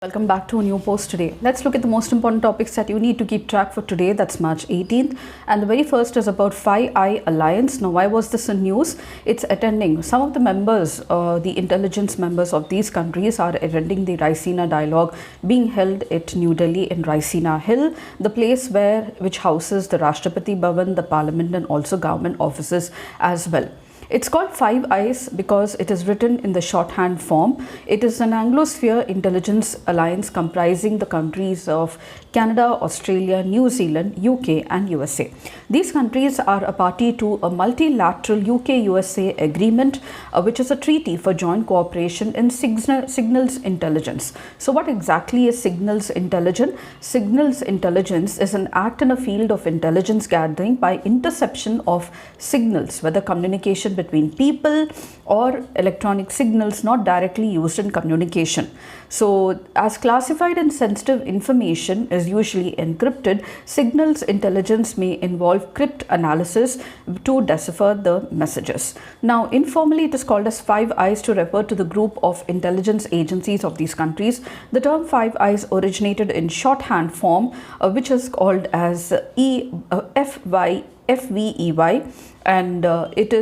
Welcome back to a new post today. Let's look at the most important topics that you need to keep track for today. That's March 18th. And the very first is about Five Eye Alliance. Now, why was this in news? It's attending. Some of the members, the intelligence members of these countries are attending the Raisina dialogue being held at New Delhi in Raisina Hill, the place which houses the Rashtrapati Bhavan, the parliament and also government offices as well. It's called Five Eyes because it is written in the shorthand form. It is an Anglosphere intelligence alliance comprising the countries of Canada, Australia, New Zealand, UK and USA. These countries are a party to a multilateral UK-USA agreement, which is a treaty for joint cooperation in signals intelligence. So what exactly is signals intelligence? Signals intelligence is an act in a field of intelligence gathering by interception of signals, whether communication between people or electronic signals not directly used in communication. So, as classified and sensitive information is usually encrypted, signals intelligence may involve cryptanalysis to decipher the messages. Now, informally, it is called as Five Eyes to refer to the group of intelligence agencies of these countries. The term Five Eyes originated in shorthand form, which is called as FVEY, and it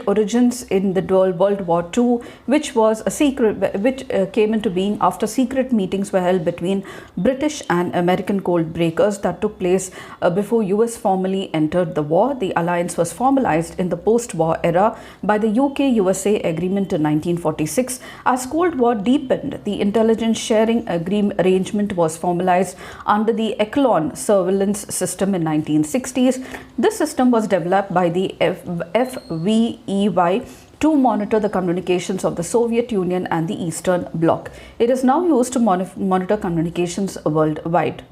origins in the World War II, which was a secret, which came into being after secret meetings were held between British and American code breakers that took place before US formally entered the war. The alliance was formalized in the post-war era by the UK-USA agreement in 1946. As Cold War deepened, the intelligence sharing arrangement was formalized under the Echelon surveillance system in 1960s. This system was developed by the FVEY to monitor the communications of the Soviet Union and the Eastern Bloc. It is now used to monitor communications worldwide.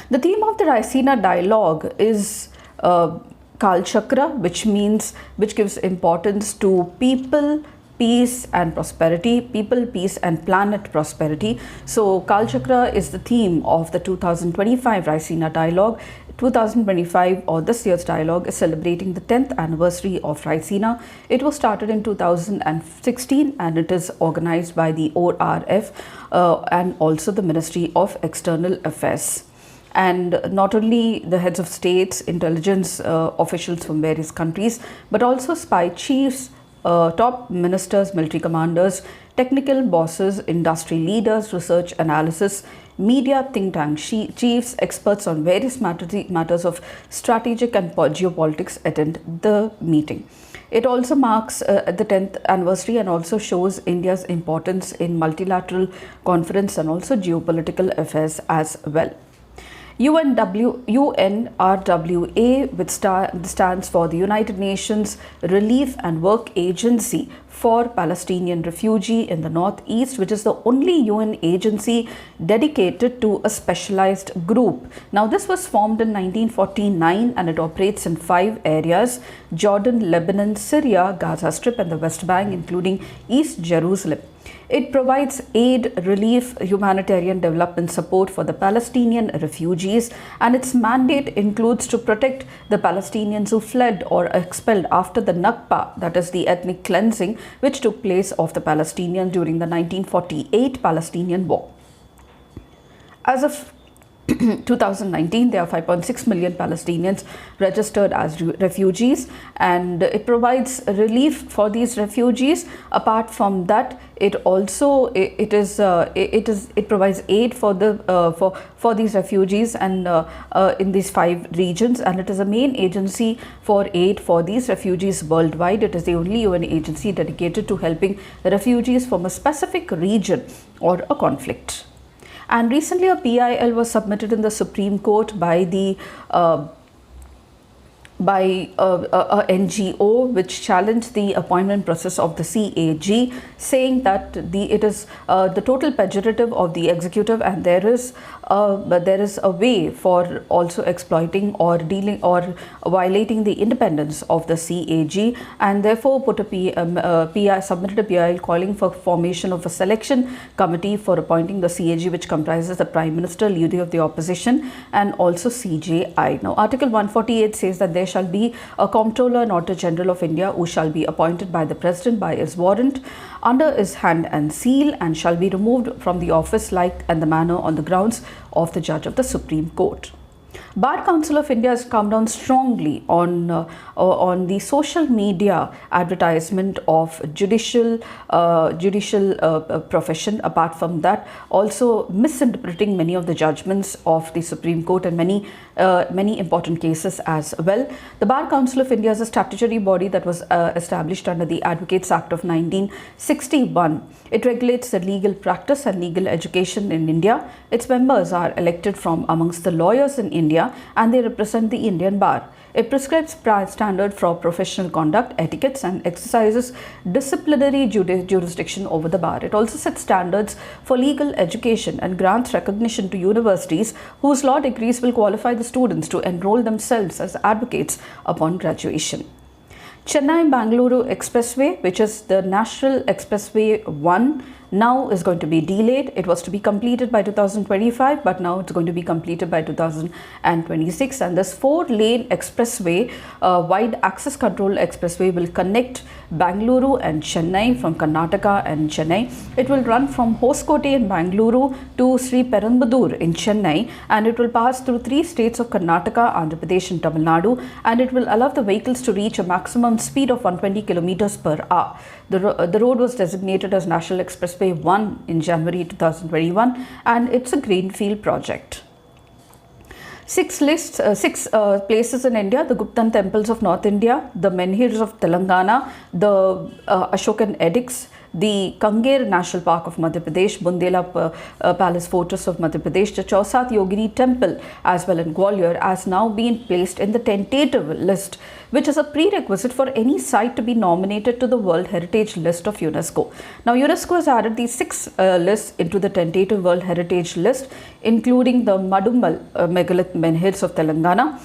The theme of the Raisina dialogue is Kal Chakra, which gives importance to people, peace and prosperity, people, peace and planet prosperity. So Kal Chakra is the theme of the 2025 Raisina dialogue. 2025 or this year's dialogue is celebrating the 10th anniversary of Raisina. It was started in 2016 and it is organized by the ORF and also the Ministry of External Affairs. And not only the heads of states, intelligence officials from various countries, but also spy chiefs, top ministers, military commanders, technical bosses, industry leaders, research analysis, media, think tank chiefs, experts on various matters of strategic and geopolitics attend the meeting. It also marks the 10th anniversary and also shows India's importance in multilateral conference and also geopolitical affairs as well. UNRWA, which stands for the United Nations Relief and Work Agency for Palestinian Refugee in the Northeast, which is the only UN agency dedicated to a specialized group. Now, this was formed in 1949 and it operates in 5 areas: Jordan, Lebanon, Syria, Gaza Strip and the West Bank, including East Jerusalem. It provides aid, relief, humanitarian development support for the Palestinian refugees, and its mandate includes to protect the Palestinians who fled or expelled after the Nakba, that is the ethnic cleansing, which took place of the Palestinians during the 1948 Palestinian War. As of 2019, there are 5.6 million Palestinians registered as refugees, and it provides relief for these refugees. Apart from that, it also it provides aid for these refugees and in these 5 regions, and it is a main agency for aid for these refugees worldwide. It is the only UN agency dedicated to helping refugees from a specific region or a conflict. And recently a PIL was submitted in the Supreme Court by the NGO which challenged the appointment process of the CAG, saying that it is the total pejorative of the executive, and there is a way for also exploiting or dealing or violating the independence of the CAG, and therefore submitted a PIL calling for formation of a selection committee for appointing the CAG, which comprises the Prime Minister, leader of the opposition and also CJI. Now, Article 148 says that there shall be a Comptroller and Auditor General of India who shall be appointed by the President by his warrant under his hand and seal, and shall be removed from the office like and the manner on the grounds of the Judge of the Supreme Court. Bar Council of India has come down strongly on the social media advertisement of judicial profession. Apart from that, also misinterpreting many of the judgments of the Supreme Court and many important cases as well. The Bar Council of India is a statutory body that was established under the Advocates Act of 1961. It regulates the legal practice and legal education in India. Its members are elected from amongst the lawyers in India, and they represent the Indian bar. It prescribes standard for professional conduct, etiquettes, and exercises disciplinary jurisdiction over the bar. It also sets standards for legal education and grants recognition to universities whose law degrees will qualify the students to enroll themselves as advocates upon graduation. Chennai-Bangalore Expressway, which is the National Expressway 1, now is going to be delayed. It was to be completed by 2025, but now it's going to be completed by 2026. And this 4-lane expressway, wide access control expressway, will connect Bangalore and Chennai from Karnataka and Chennai. It will run from Hoskote in Bangalore to Sri Perumbudur in Chennai, and it will pass through 3 states of Karnataka, Andhra Pradesh and Tamil Nadu, and it will allow the vehicles to reach a maximum speed of 120 kilometers per hour. The road was designated as National Expressway 1 in January 2021, and it's a greenfield project. 6 places in India: the Guptan temples of North India, the menhirs of Telangana, the Ashokan edicts, the Kanger National Park of Madhya Pradesh, Bundela Palace Fortress of Madhya Pradesh, the Chausat Yogini Temple as well in Gwalior has now been placed in the tentative list, which is a prerequisite for any site to be nominated to the World Heritage List of UNESCO. Now, UNESCO has added these 6 lists into the tentative World Heritage List, including the Madummal megalith menhirs of Telangana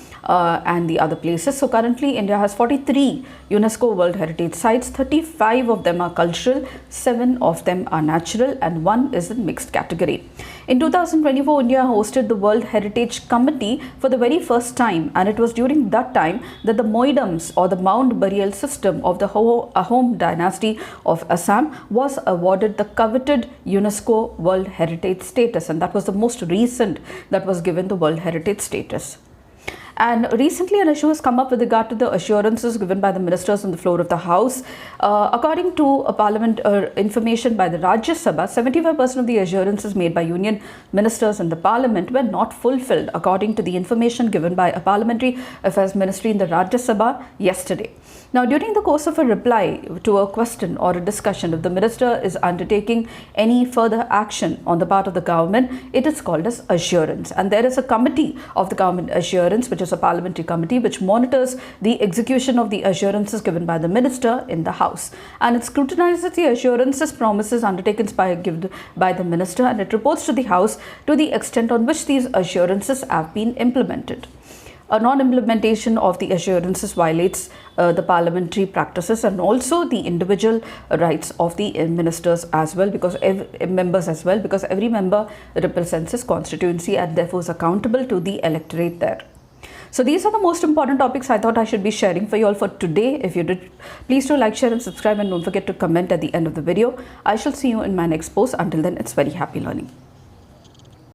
and the other places. So currently India has 43 UNESCO World Heritage Sites. 35 of them are cultural, 7 of them are natural, and 1 is in mixed category. In 2024, India hosted the World Heritage Committee for the very first time, and it was during that time that the Moidams, or the mound burial system of the Ahom dynasty of Assam, was awarded the coveted UNESCO World Heritage status, and that was the most recent that was given the World Heritage status. And recently an issue has come up with regard to the assurances given by the ministers on the floor of the House. According to a parliament information by the Rajya Sabha, 75% of the assurances made by union ministers in the parliament were not fulfilled, according to the information given by a parliamentary affairs ministry in the Rajya Sabha yesterday. Now, during the course of a reply to a question or a discussion, if the minister is undertaking any further action on the part of the government, it is called as assurance. And there is a committee of the government assurance, which is a parliamentary committee, which monitors the execution of the assurances given by the minister in the House. And it scrutinizes the assurances, promises undertaken by the minister, and it reports to the House to the extent on which these assurances have been implemented. A non-implementation of the assurances violates the parliamentary practices and also the individual rights of the ministers as well, because every member represents his constituency and therefore is accountable to the electorate there. So these are the most important topics I thought I should be sharing for you all for today. If you did, please do like, share and subscribe, and don't forget to comment at the end of the video. I shall see you in my next post. Until then, it's very happy learning.